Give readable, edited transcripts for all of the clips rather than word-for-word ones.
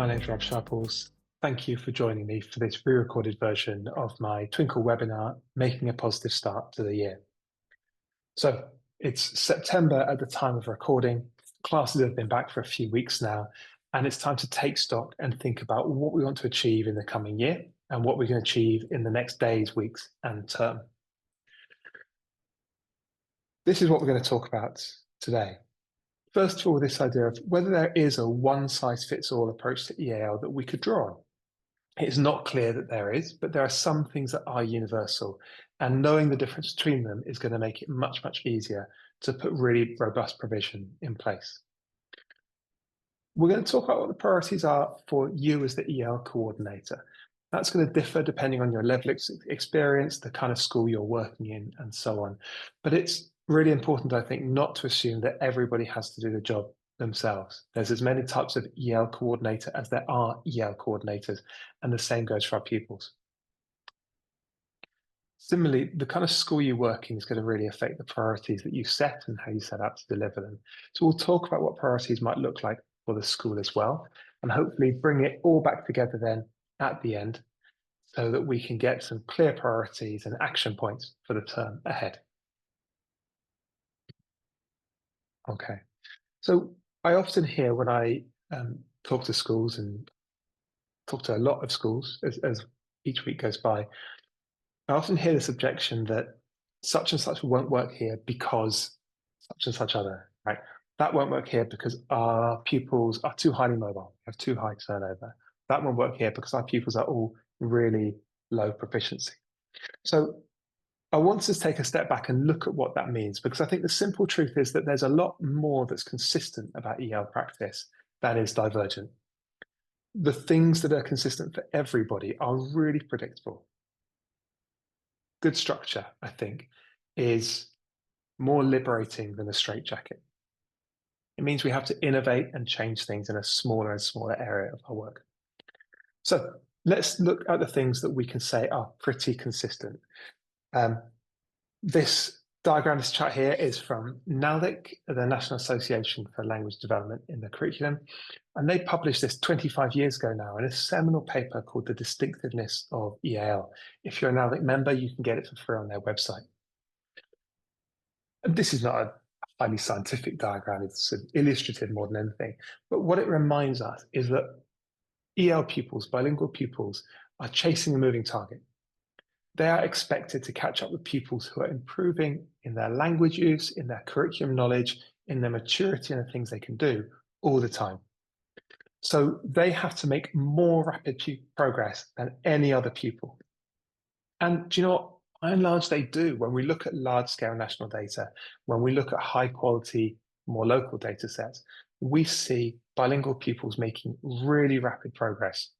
My name's Dr Sharples. Thank you for joining me for this re-recorded version of my Twinkl webinar, Making a Positive Start to the Year. So it's September at the time of recording. Classes have been back for a few weeks now, and it's time to take stock and think about what we want to achieve in the coming year and what we can achieve in the next days, weeks, and term. This is what we're going to talk about today. First of all, this idea of whether there is a one-size-fits-all approach to EAL that we could draw on. It's not clear that there is, but there are some things that are universal, and knowing the difference between them is going to make it much, much easier to put really robust provision in place. We're going to talk about what the priorities are for you as the EAL coordinator. That's going to differ depending on your level of experience, the kind of school you're working in, and so on. But it's really important, I think, not to assume that everybody has to do the job themselves. There's as many types of EAL coordinator as there are EAL coordinators, and the same goes for our pupils. Similarly, the kind of school you work in is going to really affect the priorities that you set and how you set out to deliver them. So we'll talk about what priorities might look like for the school as well, and hopefully bring it all back together then at the end so that we can get some clear priorities and action points for the term ahead. Okay, so I often hear when I talk to schools and talk to a lot of schools as each week goes by, I often hear this objection that such and such won't work here because such and such other, right? That won't work here because our pupils are too highly mobile, have too high turnover. That won't work here because our pupils are all really low proficiency. So I want us to take a step back and look at what that means, because I think the simple truth is that there's a lot more that's consistent about EL practice than is divergent. The things that are consistent for everybody are really predictable. Good structure, I think, is more liberating than a straitjacket. It means we have to innovate and change things in a smaller and smaller area of our work. So let's look at the things that we can say are pretty consistent. This diagram, this chart here, is from NALIC, the National Association for Language Development in the Curriculum, and they published this 25 years ago now in a seminal paper called The Distinctiveness of EAL. If you're a NALIC member, you can get it for free on their website. And this is not a highly scientific diagram, it's illustrative more than anything, but what it reminds us is that EL pupils, bilingual pupils, are chasing a moving target. They are expected to catch up with pupils who are improving in their language use, in their curriculum knowledge, in their maturity and the things they can do all the time. So they have to make more rapid progress than any other pupil. And do you know what? By and large, they do. When we look at large-scale national data, when we look at high-quality, more local data sets, we see bilingual pupils making really rapid progress,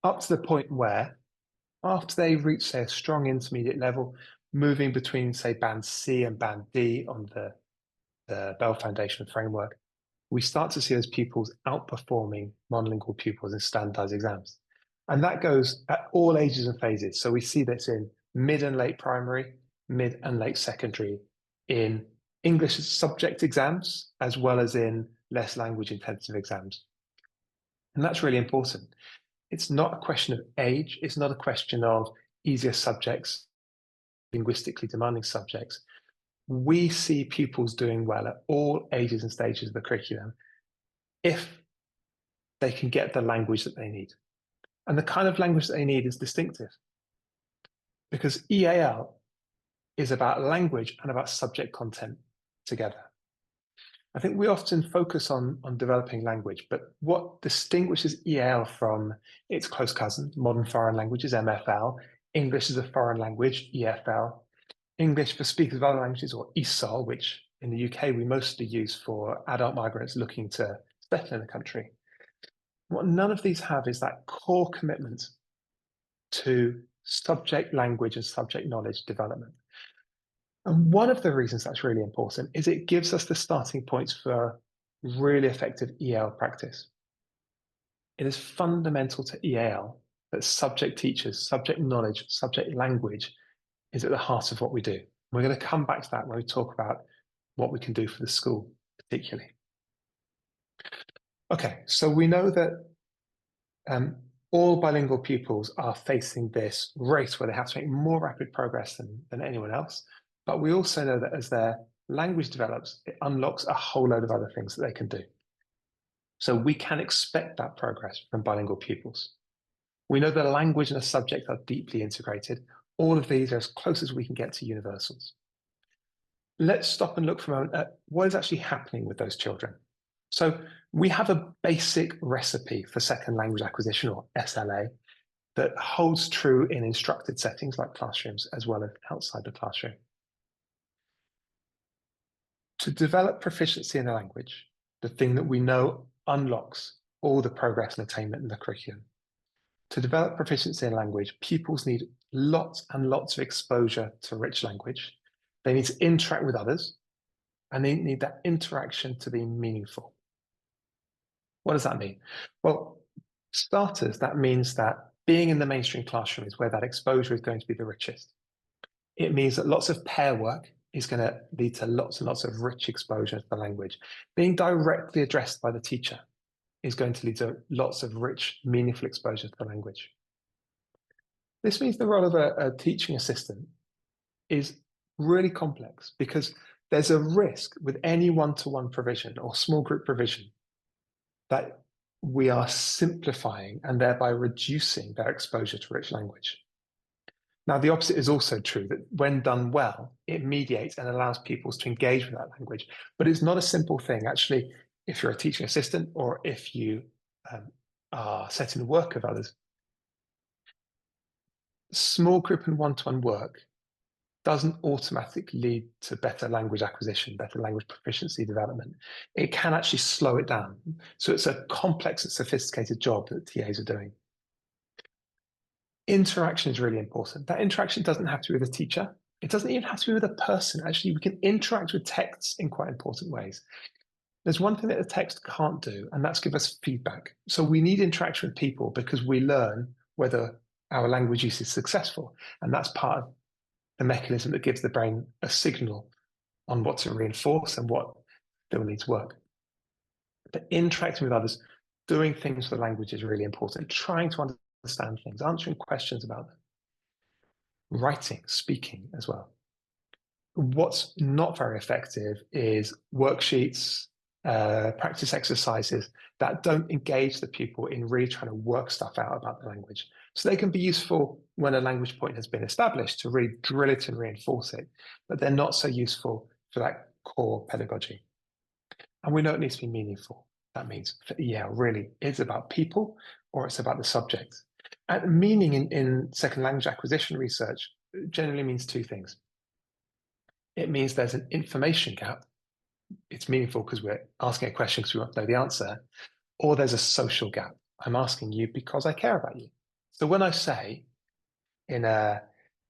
up to the point where after they reach, say, a strong intermediate level, moving between, say, band C and band D on the Bell Foundation framework, we start to see those pupils outperforming monolingual pupils in standardized exams. And that goes at all ages and phases. So we see this in mid and late primary, mid and late secondary, in English subject exams, as well as in less language intensive exams. And that's really important. It's not a question of age. It's not a question of easier subjects, linguistically demanding subjects. We see pupils doing well at all ages and stages of the curriculum if they can get the language that they need. And the kind of language that they need is distinctive, because EAL is about language and about subject content together. I think we often focus on developing language, but what distinguishes EAL from its close cousin, modern foreign languages, MFL, English as a foreign language, EFL, English for speakers of other languages, or ESOL, which in the UK we mostly use for adult migrants looking to settle in the country. What none of these have is that core commitment to subject language and subject knowledge development. And one of the reasons that's really important is it gives us the starting points for really effective EAL practice. It is fundamental to EAL that subject teachers, subject knowledge, subject language is at the heart of what we do. We're going to come back to that when we talk about what we can do for the school particularly. Okay, so we know that All bilingual pupils are facing this race where they have to make more rapid progress than anyone else. But we also know that as their language develops, it unlocks a whole load of other things that they can do. So we can expect that progress from bilingual pupils. We know that a language and a subject are deeply integrated. All of these are as close as we can get to universals. Let's stop and look for a moment at what is actually happening with those children. So we have a basic recipe for second language acquisition, or SLA, that holds true in instructed settings like classrooms as well as outside the classroom. To develop proficiency in a language, the thing that we know unlocks all the progress and attainment in the curriculum. To develop proficiency in language, pupils need lots and lots of exposure to rich language. They need to interact with others, and they need that interaction to be meaningful. What does that mean? Well, starters, that means that being in the mainstream classroom is where that exposure is going to be the richest. It means that lots of pair work is going to lead to lots and lots of rich exposure to the language. Being directly addressed by the teacher is going to lead to lots of rich, meaningful exposure to the language. This means the role of a teaching assistant is really complex because there's a risk with any one-to-one provision or small group provision that we are simplifying and thereby reducing their exposure to rich language. Now, the opposite is also true, that when done well, it mediates and allows pupils to engage with that language. But it's not a simple thing. Actually, if you're a teaching assistant or if you are setting the work of others, small group and one-to-one work doesn't automatically lead to better language acquisition, better language proficiency development. It can actually slow it down. So it's a complex and sophisticated job that TAs are doing. Interaction is really important. That interaction doesn't have to be with a teacher. It doesn't even have to be with a person. Actually, we can interact with texts in quite important ways. There's one thing that the text can't do, and that's give us feedback. So we need interaction with people because we learn whether our language use is successful. And that's part of the mechanism that gives the brain a signal on what to reinforce and what still needs work. But interacting with others, doing things with the language is really important. Trying to understand things, answering questions about them, writing, speaking as well. What's not very effective is worksheets, practice exercises that don't engage the pupil in really trying to work stuff out about the language. So they can be useful when a language point has been established to really drill it and reinforce it, but they're not so useful for that core pedagogy. And we know it needs to be meaningful. That means for EAL, really, it's about people or it's about the subject. And meaning in second language acquisition research generally means two things. It means there's an information gap. It's meaningful because we're asking a question because we want to know the answer, or there's a social gap. I'm asking you because I care about you. So when I say in a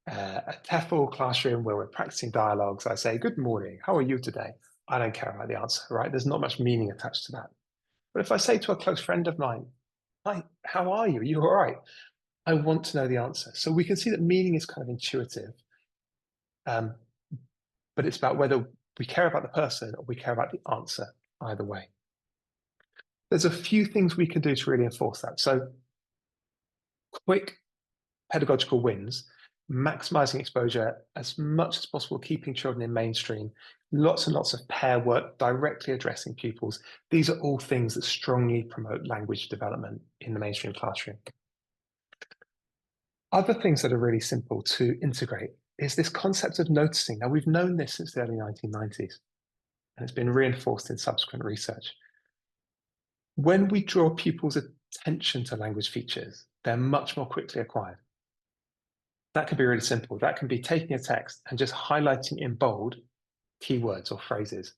TEFL classroom where we're practicing dialogues, I say, good morning, how are you today? I don't care about the answer, right? There's not much meaning attached to that. But if I say to a close friend of mine, hi, how are you? Are you all right? I want to know the answer. So we can see that meaning is kind of intuitive, but it's about whether we care about the person or we care about the answer either way. There's a few things we can do to really enforce that. So quick pedagogical wins, maximizing exposure as much as possible, keeping children in mainstream, lots and lots of pair work directly addressing pupils. These are all things that strongly promote language development in the mainstream classroom. Other things that are really simple to integrate is this concept of noticing. Now, we've known this since the early 1990s, and it's been reinforced in subsequent research. When we draw pupils' attention to language features, they're much more quickly acquired. That can be really simple. That can be taking a text and just highlighting in bold keywords or phrases.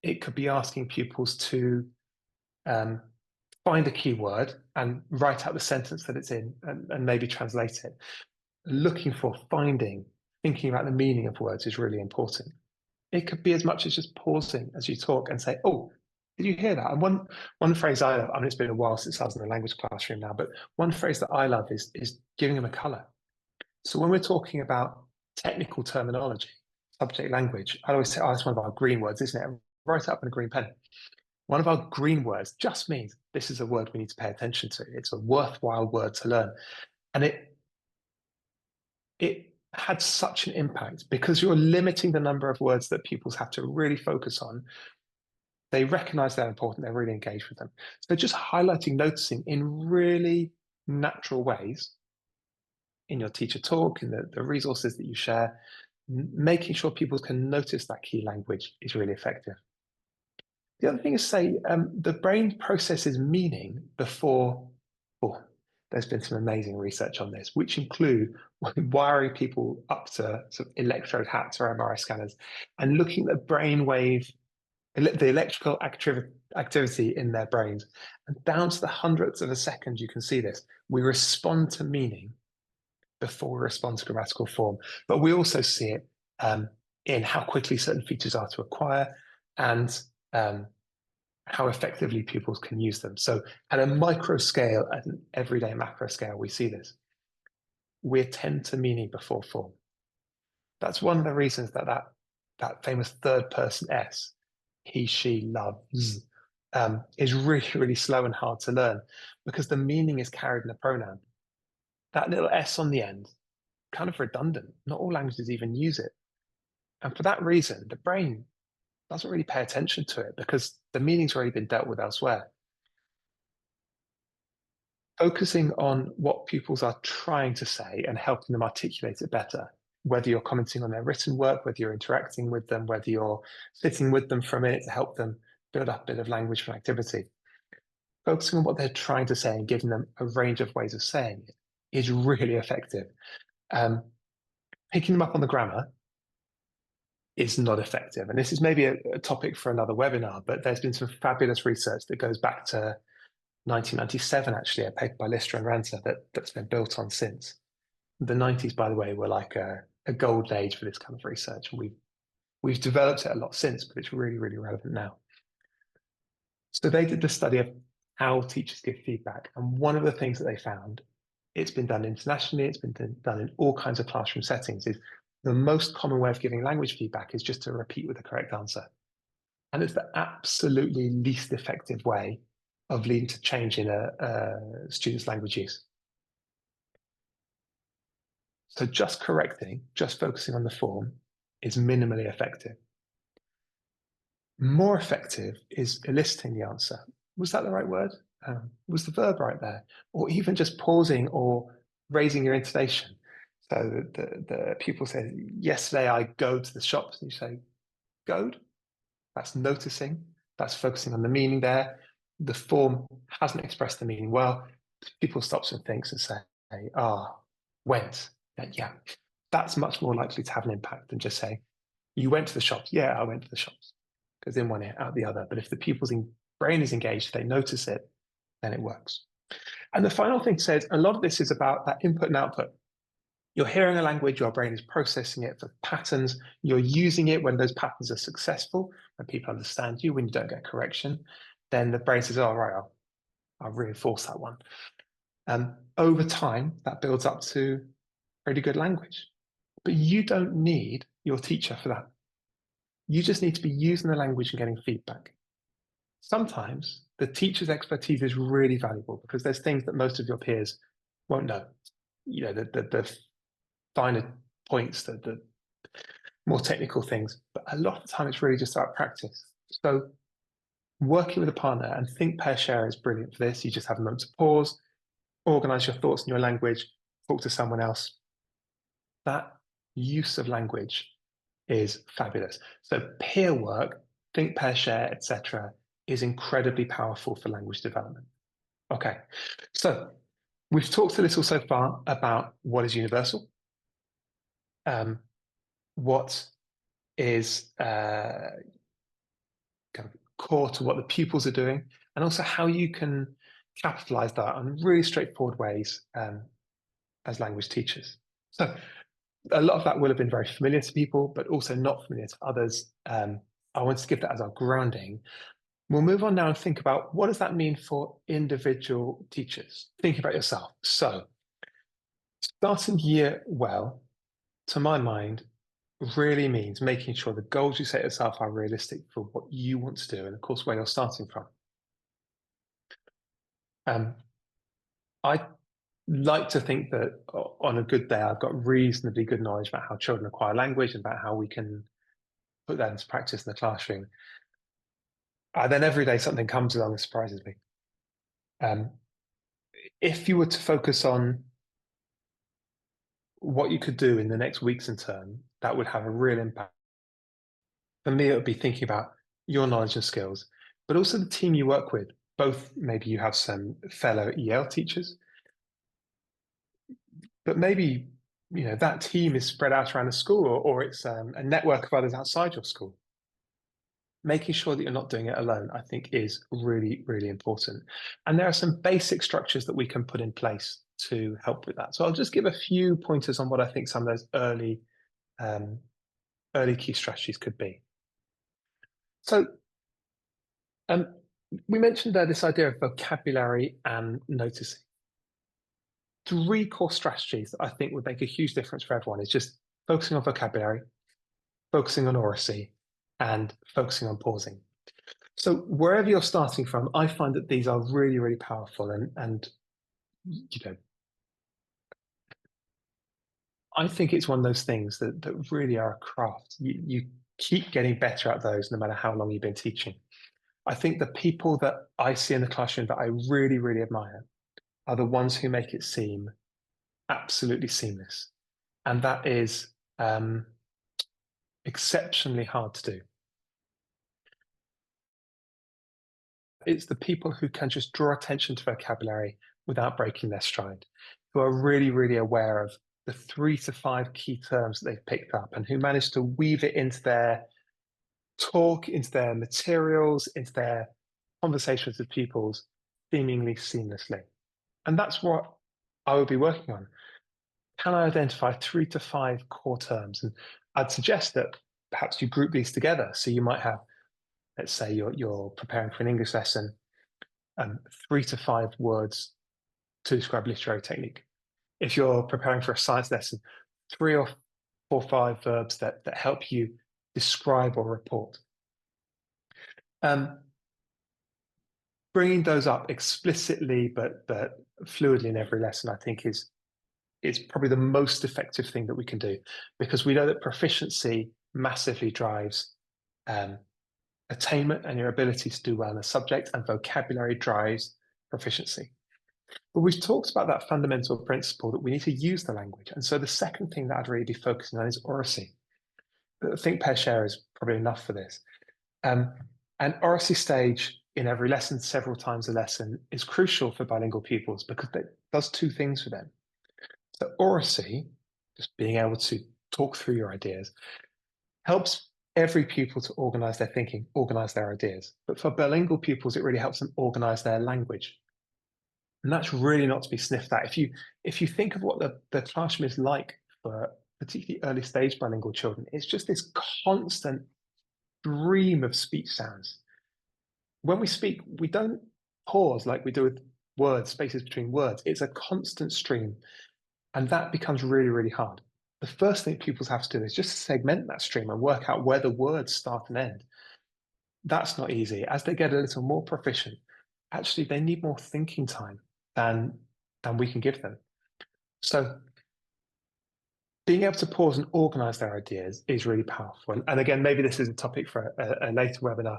It could be asking pupils to find a keyword and write out the sentence that it's in and maybe translate it. Looking for, finding, thinking about the meaning of words is really important. It could be as much as just pausing as you talk and say, oh, did you hear that? And one phrase I love, I mean, it's been a while since I was in the language classroom now, but one phrase that I love is giving them a color. So when we're talking about technical terminology, subject language, I always say, oh, that's one of our green words, isn't it? Write it up in a green pen. One of our green words just means this is a word we need to pay attention to. It's a worthwhile word to learn. And it had such an impact because you're limiting the number of words that pupils have to really focus on. They recognize they're important, they're really engaged with them. So just highlighting, noticing in really natural ways in your teacher talk, in the resources that you share, making sure people can notice that key language is really effective. The other thing is say the brain processes meaning before form. There's been some amazing research on this, which include wiring people up to sort of electrode hats or MRI scanners and looking at the brainwave, the electrical activity in their brains. And down to the hundredths of a second, you can see this. We respond to meaning before we respond to grammatical form. But we also see it in how quickly certain features are to acquire and how effectively pupils can use them. So at a micro scale, at an everyday macro scale, we see this. We attend to meaning before form. That's one of the reasons that famous third person S, he, she, loves, is really, really slow and hard to learn because the meaning is carried in a pronoun. That little S on the end, kind of redundant. Not all languages even use it. And for that reason, the brain doesn't really pay attention to it because the meaning's already been dealt with elsewhere. Focusing on what pupils are trying to say and helping them articulate it better, whether you're commenting on their written work, whether you're interacting with them, whether you're sitting with them for a minute to help them build up a bit of language from activity. Focusing on what they're trying to say and giving them a range of ways of saying it is really effective. Picking them up on the grammar is not effective. And this is maybe a topic for another webinar, but there's been some fabulous research that goes back to 1997, actually, a paper by Lister and Ranter that's been built on since. The 90s, by the way, were like a golden age for this kind of research. And we've developed it a lot since, but it's really, really relevant now. So they did the study of how teachers give feedback. And one of the things that they found, it's been done internationally, it's been done in all kinds of classroom settings, is the most common way of giving language feedback is just to repeat with the correct answer. And it's the absolutely least effective way of leading to change in a student's language use. So just correcting, just focusing on the form is minimally effective. More effective is eliciting the answer. Was that the right word? Was the verb right there? Or even just pausing or raising your intonation. So the pupil says, yesterday I go to the shops, and you say, goed. That's noticing, that's focusing on the meaning there. The form hasn't expressed the meaning well. People stops and thinks and say, went. Yeah, that's much more likely to have an impact than just saying, you went to the shops. Yeah, I went to the shops. Because in one ear, out the other. But if the pupil's brain is engaged, they notice it, then it works. And the final thing says, a lot of this is about that input and output. You're hearing a language, your brain is processing it for patterns. You're using it when those patterns are successful, when people understand you, when you don't get correction. Then the brain says, right, I'll reinforce that one. Over time, that builds up to pretty good language. But you don't need your teacher for that. You just need to be using the language and getting feedback. Sometimes the teacher's expertise is really valuable because there's things that most of your peers won't know. You know, the finer points, the more technical things. But a lot of the time, it's really just about practice. So working with a partner, and think, pair, share is brilliant for this. You just have a moment to pause, organize your thoughts in your language, talk to someone else. That use of language is fabulous. So peer work, think, pair, share, etc., is incredibly powerful for language development. Okay, so we've talked a little so far about what is universal, what is kind of core to what the pupils are doing, and also how you can capitalize that on really straightforward ways as language teachers. So a lot of that will have been very familiar to people, but also not familiar to others. I want to give that as our grounding. We'll move on now and think about what does that mean for individual teachers? Think about yourself. So starting year well, to my mind, really means making sure the goals you set yourself are realistic for what you want to do and, of course, where you're starting from. I like to think that on a good day, I've got reasonably good knowledge about how children acquire language and about how we can put that into practice in the classroom. Then every day something comes along and surprises me. Um, if you were to focus on what you could do in the next weeks and term, that would have a real impact. For me, it would be thinking about your knowledge and skills, but also the team you work with. Both, maybe you have some fellow EL teachers, but maybe that team is spread out around the school, or it's a network of others outside your school. Making sure that you're not doing it alone, I think, is really, really important. And there are some basic structures that we can put in place to help with that. So I'll just give a few pointers on what I think some of those early key strategies could be. So um, we mentioned there this idea of vocabulary and noticing. 3 core strategies that I think would make a huge difference for everyone is just focusing on vocabulary, focusing on oracy, and focusing on pausing. So wherever you're starting from, I find that these are really, really powerful, and I think it's one of those things that really are a craft. You keep getting better at those no matter how long you've been teaching. I think the people that I see in the classroom that I really, really admire are the ones who make it seem absolutely seamless. And that is exceptionally hard to do. It's the people who can just draw attention to vocabulary without breaking their stride, who are really, really aware of the 3 to 5 key terms that they've picked up and who manage to weave it into their talk, into their materials, into their conversations with pupils seemingly seamlessly. And that's what I would be working on. Can I identify 3 to 5 core terms? And I'd suggest that perhaps you group these together. So you might have, let's say you're preparing for an English lesson, 3 to 5 words to describe literary technique. If you're preparing for a science lesson, 3 or 4 or 5 verbs that help you describe or report. Bringing those up explicitly but fluidly in every lesson, I think is probably the most effective thing that we can do, because we know that proficiency massively drives attainment and your ability to do well in a subject, and vocabulary drives proficiency. But we've talked about that fundamental principle that we need to use the language. And so the second thing that I'd really be focusing on is oracy. I think pair share is probably enough for this. An oracy stage in every lesson, several times a lesson, is crucial for bilingual pupils because it does 2 things for them. So oracy, just being able to talk through your ideas, helps every pupil to organize their thinking, organize their ideas. But for bilingual pupils, it really helps them organize their language. And that's really not to be sniffed at. If you think of what the classroom is like for particularly early stage bilingual children, it's just this constant stream of speech sounds. When we speak, we don't pause like we do with words, spaces between words. It's a constant stream. And that becomes really, really hard. The first thing pupils have to do is just segment that stream and work out where the words start and end. That's not easy. As they get a little more proficient, actually, they need more thinking time than we can give them. So being able to pause and organize their ideas is really powerful. And again, maybe this is a topic for a later webinar.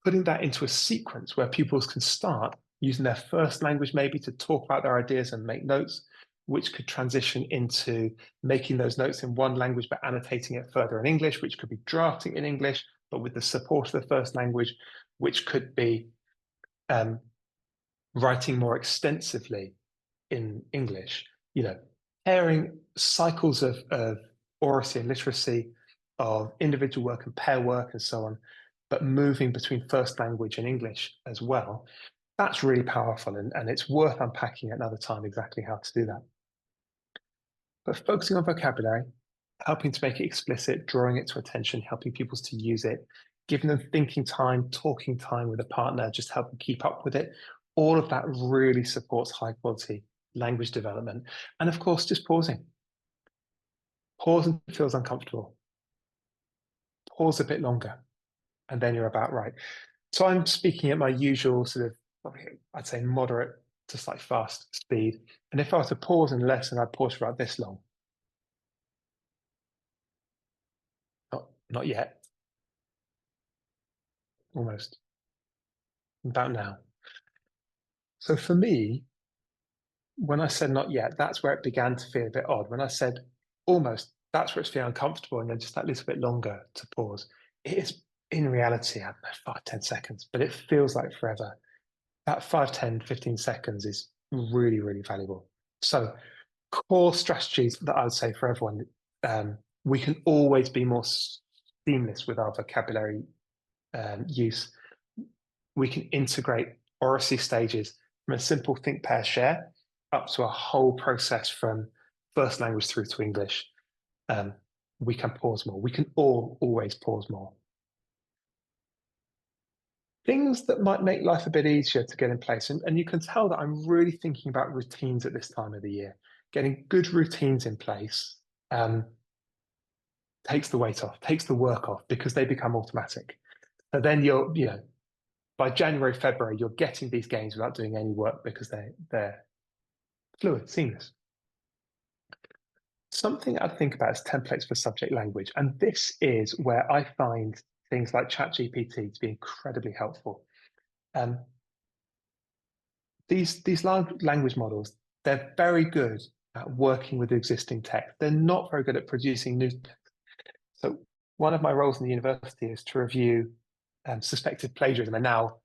Putting that into a sequence where pupils can start using their first language maybe to talk about their ideas and make notes, which could transition into making those notes in one language but annotating it further in English, which could be drafting in English, but with the support of the first language, which could be writing more extensively in English, pairing cycles of oracy and literacy, of individual work and pair work and so on, but moving between first language and English as well. That's really powerful, and it's worth unpacking at another time exactly how to do that. But focusing on vocabulary, helping to make it explicit, drawing it to attention, helping pupils to use it, giving them thinking time, talking time with a partner, just help them keep up with it. All of that really supports high quality language development. And of course, just pausing. Pause when it feels uncomfortable. Pause a bit longer, and then you're about right. So I'm speaking at my usual sort of probably, I'd say moderate to slightly fast speed. And if I were to pause in a lesson, I'd pause for about this long. Not yet. Almost. About now. So for me, when I said not yet, that's where it began to feel a bit odd. When I said almost, that's where it's feeling uncomfortable, and then just that little bit longer to pause. It is in reality, I don't know, 5-10 seconds, but it feels like forever. That 5-10-15 seconds is really, really valuable. So core strategies that I would say for everyone, we can always be more seamless with our vocabulary use. We can integrate oracy stages from a simple think, pair, share up to a whole process from first language through to English. We can pause more. We can always pause more. Things that might make life a bit easier to get in place. And you can tell that I'm really thinking about routines at this time of the year. Getting good routines in place takes the weight off, takes the work off, because they become automatic. So then by January, February, you're getting these games without doing any work because they're fluid, seamless. Something I'd think about is templates for subject language. And this is where I find things like ChatGPT to be incredibly helpful. These language models, they're very good at working with existing text. They're not very good at producing new text. So one of my roles in the university is to review suspected plagiarism and now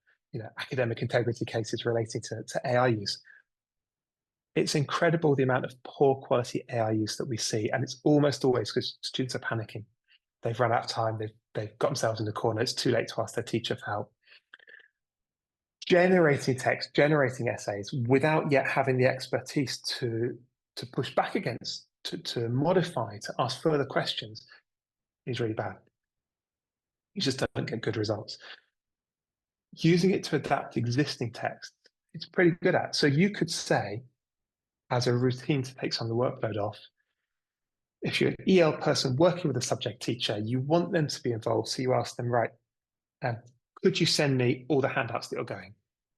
academic integrity cases relating to AI use. It's incredible the amount of poor quality AI use that we see, and it's almost always because students are panicking. They've run out of time, they've got themselves in the corner, it's too late to ask their teacher for help. Generating text, generating essays without yet having the expertise to push back against, to modify, to ask further questions is really bad. You just don't get good results. Using it to adapt existing text, it's pretty good at. So you could say, as a routine to take some of the workload off, if you're an EL person working with a subject teacher, you want them to be involved. So you ask them, right, could you send me all the handouts that you're going?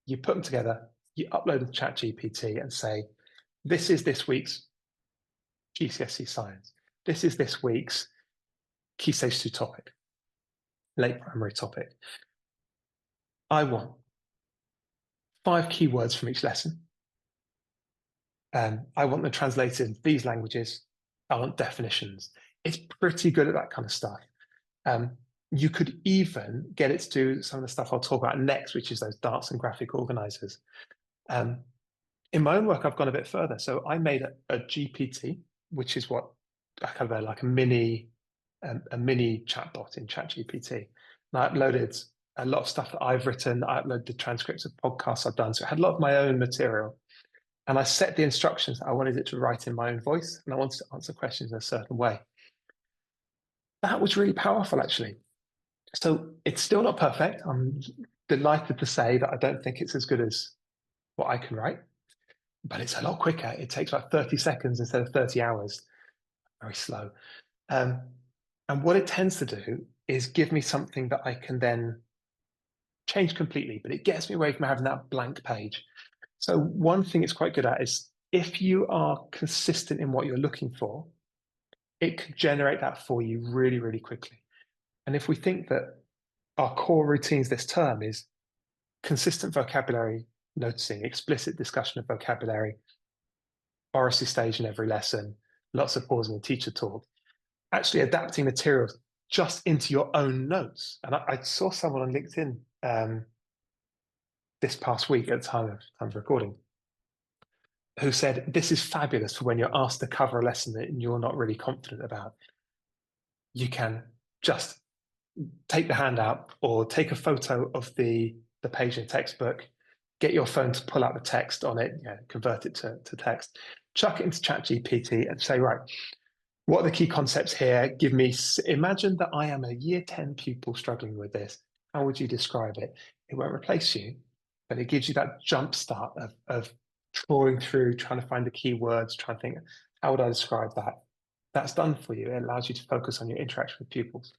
You put them together, you upload to ChatGPT and say, this is this week's GCSE science. This is this week's Key Stage 2 topic, late primary topic. I want 5 keywords from each lesson. I want them translated into these languages. I want definitions. It's pretty good at that kind of stuff. You could even get it to do some of the stuff I'll talk about next, which is those darts and graphic organizers. In my own work, I've gone a bit further. So I made a GPT, which is what kind of like a mini chatbot in ChatGPT. And I uploaded a lot of stuff that I've written. I uploaded the transcripts of podcasts I've done. So it had a lot of my own material. And I set the instructions that I wanted it to write in my own voice, and I wanted to answer questions in a certain way. That was really powerful, actually. So it's still not perfect. I'm delighted to say that I don't think it's as good as what I can write, but it's a lot quicker. It takes about 30 seconds instead of 30 hours. Very slow. And what it tends to do is give me something that I can then change completely, but it gets me away from having that blank page. So one thing it's quite good at is if you are consistent in what you're looking for, it can generate that for you really, really quickly. And if we think that our core routines this term is consistent vocabulary noticing, explicit discussion of vocabulary, oracy stage in every lesson, lots of pausing and teacher talk, actually adapting materials just into your own notes. And I saw someone on LinkedIn this past week at the time of recording who said, this is fabulous for when you're asked to cover a lesson that you're not really confident about. You can just take the handout or take a photo of the page in the textbook, get your phone to pull out the text on it, convert it to text, chuck it into ChatGPT and say, right, what are the key concepts here? Imagine that I am a year 10 pupil struggling with this. How would you describe it? It won't replace you, but it gives you that jump start of trawling through, trying to find the key words, trying to think, how would I describe that? That's done for you. It allows you to focus on your interaction with pupils.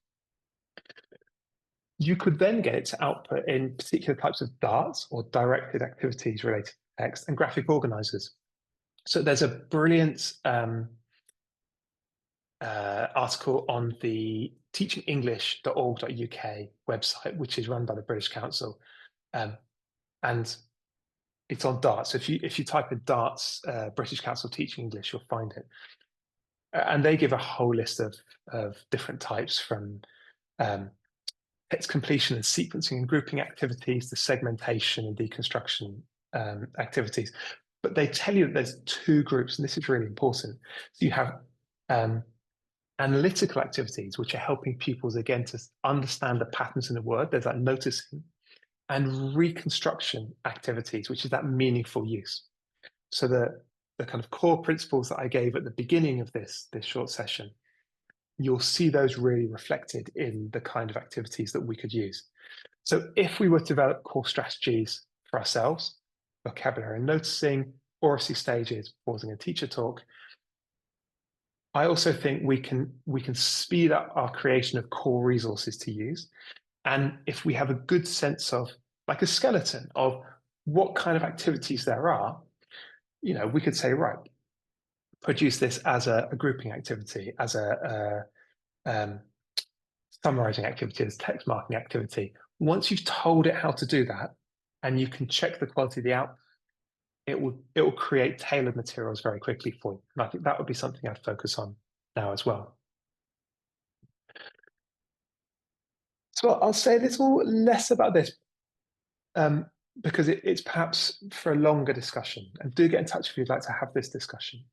You could then get it to output in particular types of darts or directed activities related to text and graphic organizers. So there's a brilliant article on the teachingenglish.org.uk website, which is run by the British Council, and it's on darts. So if you type in darts, British Council Teaching English, you'll find it. And they give a whole list of different types, from text completion and sequencing and grouping activities to segmentation and deconstruction activities. But they tell you that there's two groups, and this is really important. So you have analytical activities, which are helping pupils, again, to understand the patterns in the word. There's that noticing. And reconstruction activities, which is that meaningful use. So the kind of core principles that I gave at the beginning of this short session, you'll see those really reflected in the kind of activities that we could use. So if we were to develop core strategies for ourselves, vocabulary and noticing, oracy stages, pausing and teacher talk, I also think we can speed up our creation of core resources to use. And if we have a good sense of, like a skeleton of what kind of activities there are, we could say, right, produce this as a grouping activity, as a summarizing activity, as text marking activity. Once you've told it how to do that, and you can check the quality of the output, it will create tailored materials very quickly for you. And I think that would be something I'd focus on now as well. So I'll say a little less about this because it's perhaps for a longer discussion. And do get in touch if you'd like to have this discussion.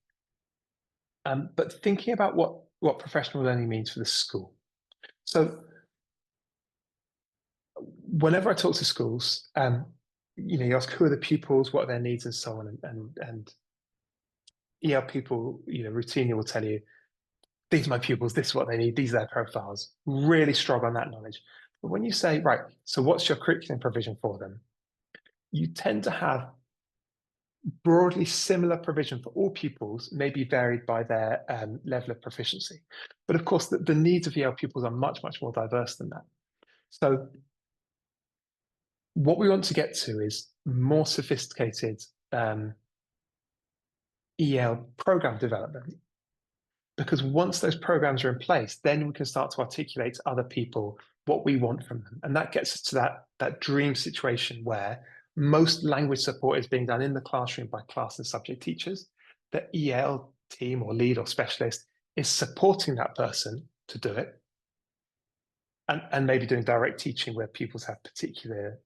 But thinking about what professional learning means for the school. So whenever I talk to schools, you ask who are the pupils, what are their needs, and so on. And EAL people, routinely will tell you, these are my pupils, this is what they need, these are their profiles. Really strong on that knowledge. But when you say, right, so what's your curriculum provision for them? You tend to have broadly similar provision for all pupils, may be varied by their level of proficiency. But of course, the needs of EAL pupils are much, much more diverse than that. So what we want to get to is more sophisticated EAL program development, because once those programs are in place, then we can start to articulate to other people what we want from them. And that gets us to that dream situation where most language support is being done in the classroom by class and subject teachers. The EAL team or lead or specialist is supporting that person to do it, and maybe doing direct teaching where pupils have particular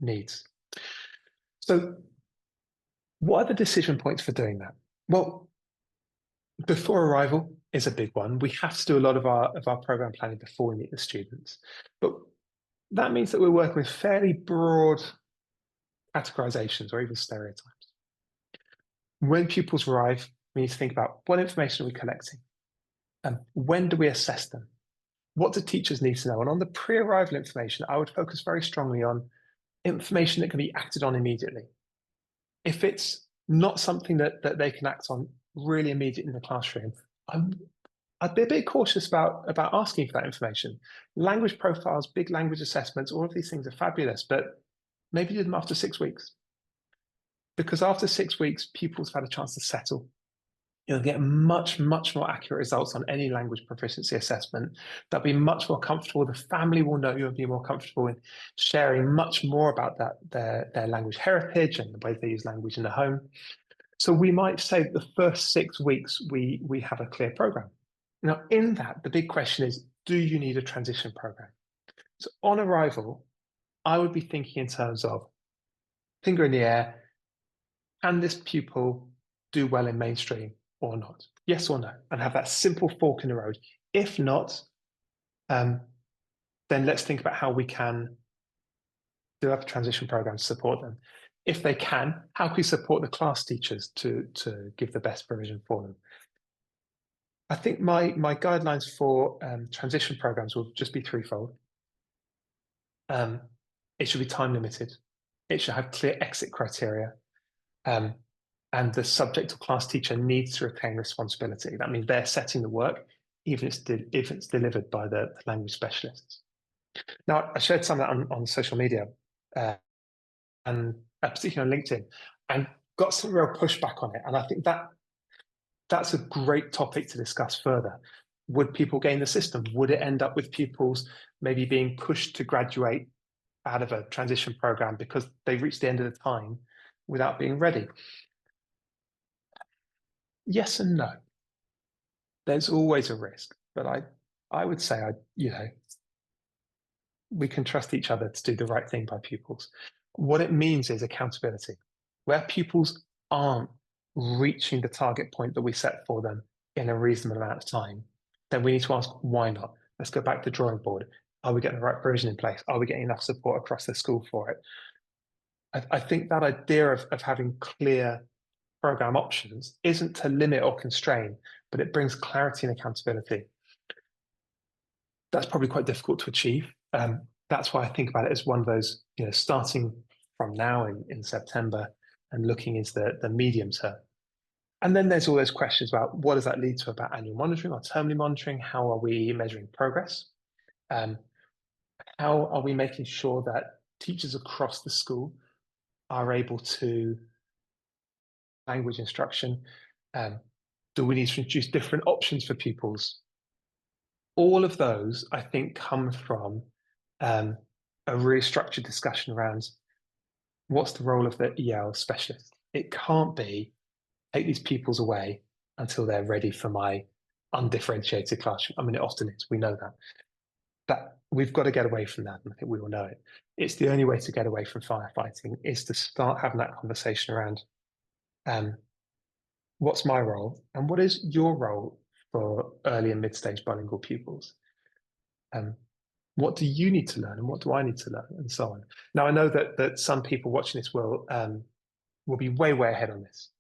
needs. So what are the decision points for doing that? Well, before arrival is a big one. We have to do a lot of our program planning before we meet the students. But that means that we're working with fairly broad categorizations or even stereotypes. When pupils arrive, we need to think about what information are we collecting? And when do we assess them? What do teachers need to know? And on the pre-arrival information, I would focus very strongly on information that can be acted on immediately. If it's not something that they can act on really immediately in the classroom, I'd be a bit cautious about asking for that information. Language profiles, big language assessments, all of these things are fabulous, but maybe do them after 6 weeks. Because after 6 weeks, pupils have had a chance to settle. You'll get much, much more accurate results on any language proficiency assessment. They'll be much more comfortable. The family will know you and be more comfortable in sharing much more about their language heritage and the way they use language in the home. So we might say that the first 6 weeks, we have a clear program. Now, in that, the big question is, do you need a transition program? So on arrival, I would be thinking in terms of finger in the air, can this pupil do well in mainstream or not? Yes or no? And have that simple fork in the road. If not, then let's think about how we can develop a transition program to support them. If they can, how can we support the class teachers to give the best provision for them? I think my guidelines for transition programs will just be threefold. It should be time limited. It should have clear exit criteria. And the subject or class teacher needs to retain responsibility. That means they're setting the work, even if it's delivered by the language specialists. Now, I shared some of that on social media, and particularly on LinkedIn, and got some real pushback on it. And I think that's a great topic to discuss further. Would people gain the system? Would it end up with pupils maybe being pushed to graduate out of a transition program because they reached the end of the time without being ready? Yes and no. There's always a risk, but I would say we can trust each other to do the right thing by pupils. What it means is accountability. Where pupils aren't reaching the target point that we set for them in a reasonable amount of time, then we need to ask why not. Let's go back to the drawing board. Are we getting the right provision in place? Are we getting enough support across the school for it? I think that idea of having clear program options isn't to limit or constrain, but it brings clarity and accountability. That's probably quite difficult to achieve. That's why I think about it as one of those, starting from now in September and looking into the medium term. And then there's all those questions about what does that lead to about annual monitoring or termly monitoring? How are we measuring progress? How are we making sure that teachers across the school are able to language instruction? Do we need to introduce different options for pupils? All of those, I think, come from a really structured discussion around what's the role of the EAL specialist. It can't be take these pupils away until they're ready for my undifferentiated classroom. I mean, it often is. We know that. But we've got to get away from that, and I think we all know it. It's the only way to get away from firefighting is to start having that conversation around what's my role and what is your role for early and mid-stage bilingual pupils? What do you need to learn and what do I need to learn, and so on. Now, I know that some people watching this will be way ahead on this.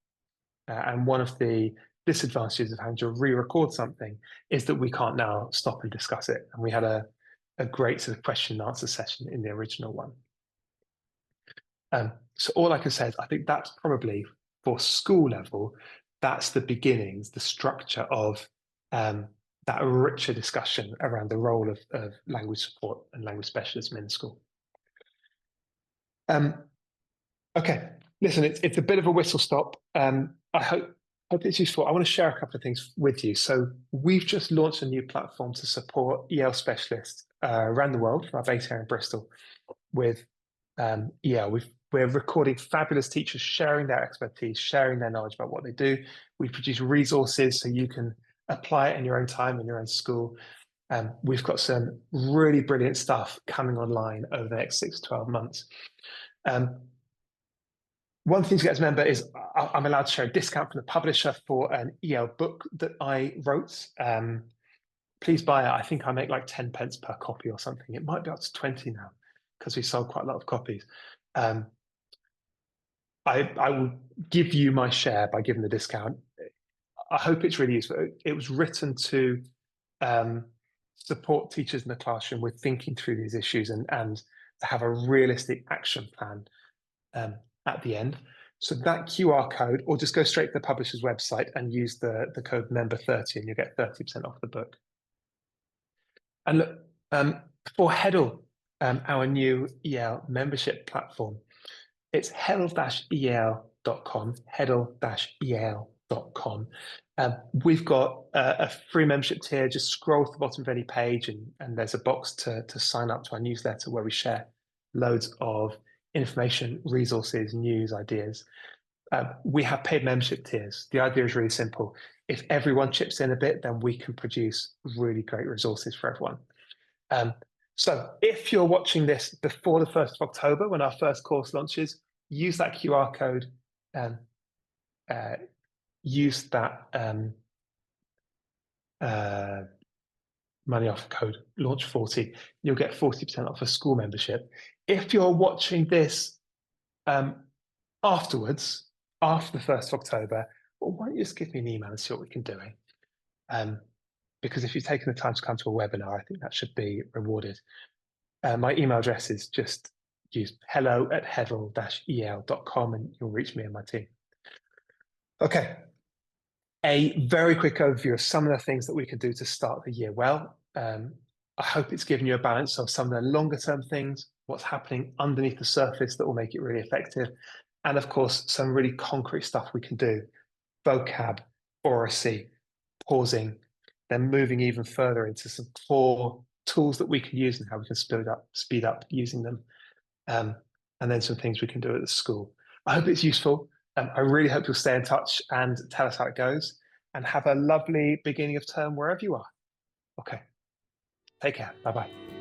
And one of the disadvantages of having to re-record something is that we can't now stop and discuss it. And we had a great sort of question and answer session in the original one. So all I can say is I think that's probably for school level, that's the beginnings, the structure of that richer discussion around the role of language support and language specialism in the school. Okay, listen, it's a bit of a whistle stop. I hope it's useful. I want to share a couple of things with you. So we've just launched a new platform to support EL specialists around the world from our base here in Bristol with EL. We're recording fabulous teachers sharing their expertise, sharing their knowledge about what they do. We produce resources so you can apply it in your own time, in your own school. We've got some really brilliant stuff coming online over the next 6 to 12 months. One thing to get as a member is I'm allowed to share a discount from the publisher for an EL book that I wrote. Please buy it. I think I make like 10 pence per copy or something. It might be up to 20 now because we sold quite a lot of copies. I will give you my share by giving the discount. I hope it's really useful. It was written to support teachers in the classroom with thinking through these issues and to have a realistic action plan at the end. So that QR code, or just go straight to the publisher's website and use the code member30 and you'll get 30% off the book. And look, for Heddle, our new EL membership platform, it's heddle-eal.com, heddle-eal.com. We've got a free membership tier. Just scroll to the bottom of any page and there's a box to sign up to our newsletter where we share loads of information, resources, news, ideas. We have paid membership tiers. The idea is really simple. If everyone chips in a bit, then we can produce really great resources for everyone. So if you're watching this before the 1st of October, when our first course launches, use that QR code, use that money off code, launch 40, you'll get 40% off a school membership. If you're watching this afterwards, after the 1st of October, well, why don't you just give me an email and see what we can do? Because if you've taken the time to come to a webinar, I think that should be rewarded. My email address is just use hello@heddle-eal.com and you'll reach me and my team. Okay, a very quick overview of some of the things that we can do to start the year well. I hope it's given you a balance of some of the longer term things, what's happening underneath the surface that will make it really effective, and of course, some really concrete stuff we can do. Vocab, oracy, pausing, then moving even further into some core tools that we can use and how we can speed up using them. Um, and then some things we can do at the school. I hope it's useful. I really hope you'll stay in touch and tell us how it goes, and have a lovely beginning of term wherever you are. Okay, take care. Bye bye.